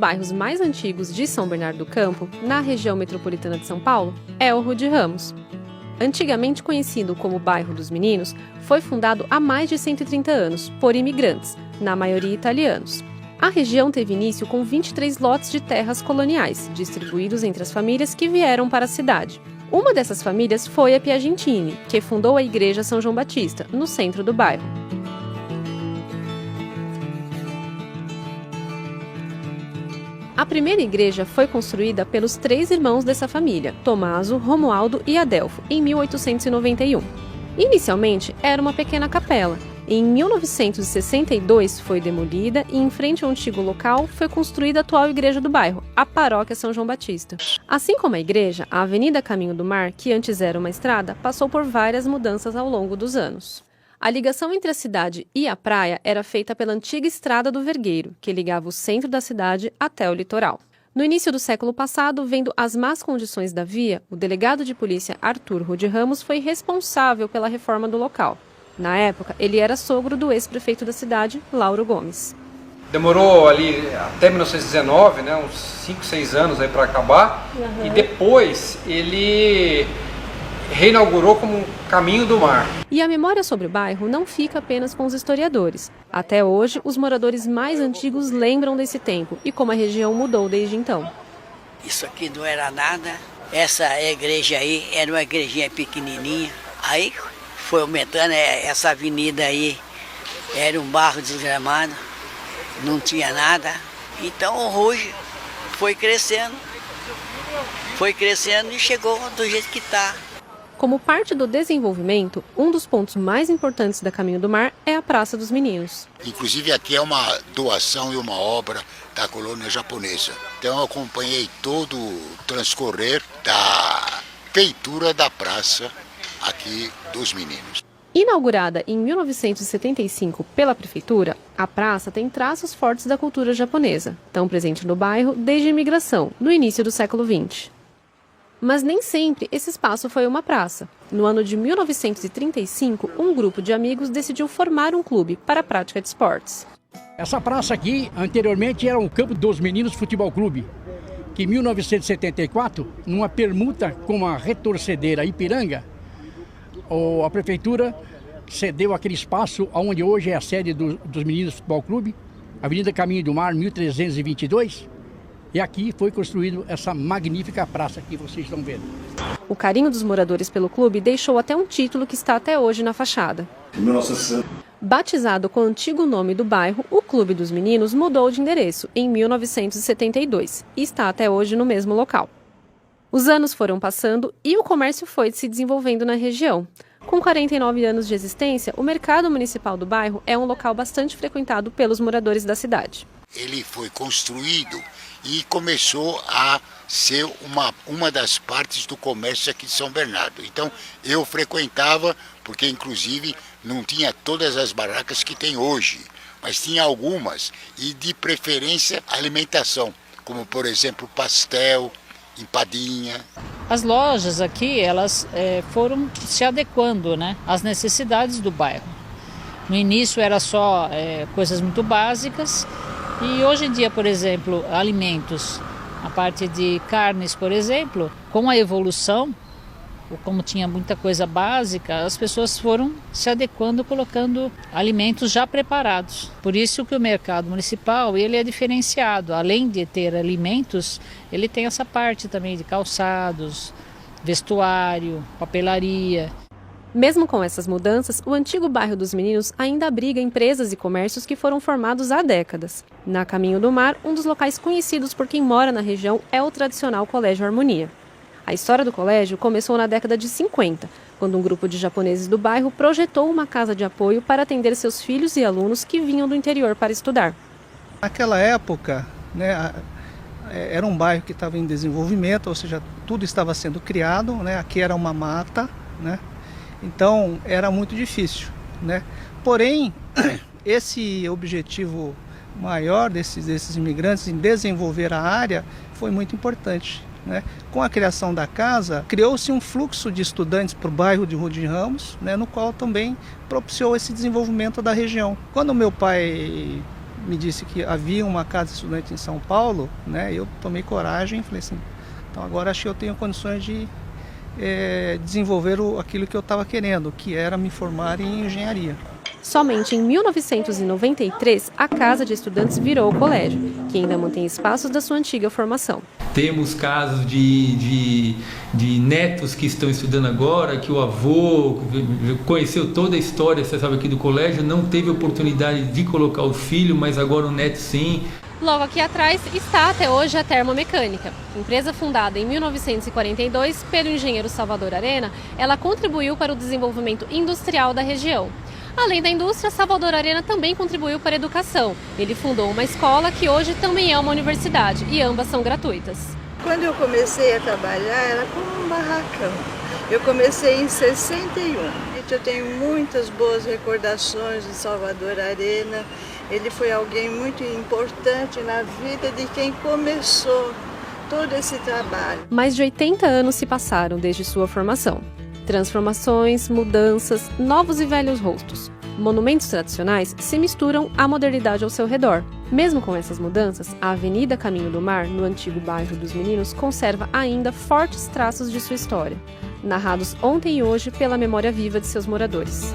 bairros mais antigos de São Bernardo do Campo, na região metropolitana de São Paulo, é o Rua de Ramos. Antigamente conhecido como Bairro dos Meninos, foi fundado há mais de 130 anos por imigrantes, na maioria italianos. A região teve início com 23 lotes de terras coloniais, distribuídos entre as famílias que vieram para a cidade. Uma dessas famílias foi a Piagentini, que fundou a Igreja São João Batista, no centro do bairro. A primeira igreja foi construída pelos 3 irmãos dessa família, Tommaso, Romualdo e Adelfo, em 1891. Inicialmente, era uma pequena capela. Em 1962, foi demolida e, em frente ao antigo local, foi construída a atual igreja do bairro, a Paróquia São João Batista. Assim como a igreja, a Avenida Caminho do Mar, que antes era uma estrada, passou por várias mudanças ao longo dos anos. A ligação entre a cidade e a praia era feita pela antiga Estrada do Vergueiro, que ligava o centro da cidade até o litoral. No início do século passado, vendo as más condições da via, o delegado de polícia Arthur Rudi Ramos foi responsável pela reforma do local. Na época, ele era sogro do ex-prefeito da cidade, Lauro Gomes. Demorou ali até 1919, né, uns 5, 6 anos para acabar, e depois ele reinaugurou como Caminho do Mar. E a memória sobre o bairro não fica apenas com os historiadores. Até hoje, os moradores mais antigos lembram desse tempo e como a região mudou desde então. Isso aqui não era nada. Essa igreja aí era uma igrejinha pequenininha. Aí foi aumentando, essa avenida aí era um barro desgramado, não tinha nada. Então hoje foi crescendo e chegou do jeito que está. Como parte do desenvolvimento, um dos pontos mais importantes da Caminho do Mar é a Praça dos Meninos. Inclusive aqui é uma doação e uma obra da colônia japonesa. Então eu acompanhei todo o transcorrer da feitura da praça aqui dos Meninos. Inaugurada em 1975 pela prefeitura, a praça tem traços fortes da cultura japonesa, tão presente no bairro desde a imigração, no início do século XX. Mas nem sempre esse espaço foi uma praça. No ano de 1935, um grupo de amigos decidiu formar um clube para a prática de esportes. Essa praça aqui, anteriormente, era um campo dos Meninos Futebol Clube, que em 1974, numa permuta com a retorcedeira Ipiranga, a prefeitura cedeu aquele espaço onde hoje é a sede dos Meninos Futebol Clube, Avenida Caminho do Mar, 1322, e aqui foi construída essa magnífica praça que vocês estão vendo. O carinho dos moradores pelo clube deixou até um título que está até hoje na fachada. Batizado com o antigo nome do bairro, o Clube dos Meninos mudou de endereço em 1972 e está até hoje no mesmo local. Os anos foram passando e o comércio foi se desenvolvendo na região. Com 49 anos de existência, o mercado municipal do bairro é um local bastante frequentado pelos moradores da cidade. Ele foi construído e começou a ser uma das partes do comércio aqui de São Bernardo. Então eu frequentava, porque inclusive não tinha todas as barracas que tem hoje, mas tinha algumas, e de preferência alimentação, como por exemplo pastel, empadinha. As lojas aqui, elas foram se adequando, né, às necessidades do bairro. No início era só coisas muito básicas e hoje em dia, por exemplo, alimentos, a parte de carnes, por exemplo, com a evolução, como tinha muita coisa básica, as pessoas foram se adequando, colocando alimentos já preparados. Por isso que o mercado municipal ele é diferenciado. Além de ter alimentos, ele tem essa parte também de calçados, vestuário, papelaria. Mesmo com essas mudanças, o antigo bairro dos Meninos ainda abriga empresas e comércios que foram formados há décadas. Na Caminho do Mar, um dos locais conhecidos por quem mora na região é o tradicional Colégio Harmonia. A história do colégio começou na década de 50, quando um grupo de japoneses do bairro projetou uma casa de apoio para atender seus filhos e alunos que vinham do interior para estudar. Naquela época, era um bairro que estava em desenvolvimento, ou seja, tudo estava sendo criado, aqui era uma mata, então era muito difícil. Porém, esse objetivo maior desses imigrantes em desenvolver a área foi muito importante. Com a criação da casa, criou-se um fluxo de estudantes para o bairro de Rua de Ramos, no qual também propiciou esse desenvolvimento da região. Quando meu pai me disse que havia uma casa estudante em São Paulo, né, eu tomei coragem e falei assim, então agora acho que eu tenho condições de desenvolver aquilo que eu estava querendo, que era me formar em engenharia. Somente em 1993, a Casa de Estudantes virou o colégio, que ainda mantém espaços da sua antiga formação. Temos casos de netos que estão estudando agora, que o avô conheceu toda a história, você sabe, aqui do colégio, não teve oportunidade de colocar o filho, mas agora o neto sim. Logo aqui atrás está até hoje a Termomecânica. Empresa fundada em 1942 pelo engenheiro Salvador Arena, ela contribuiu para o desenvolvimento industrial da região. Além da indústria, Salvador Arena também contribuiu para a educação. Ele fundou uma escola que hoje também é uma universidade e ambas são gratuitas. Quando eu comecei a trabalhar era como um barracão. Eu comecei em 61. Eu tenho muitas boas recordações de Salvador Arena. Ele foi alguém muito importante na vida de quem começou todo esse trabalho. Mais de 80 anos se passaram desde sua formação. Transformações, mudanças, novos e velhos rostos. Monumentos tradicionais se misturam à modernidade ao seu redor. Mesmo com essas mudanças, a Avenida Caminho do Mar, no antigo bairro dos Meninos, conserva ainda fortes traços de sua história, narrados ontem e hoje pela memória viva de seus moradores.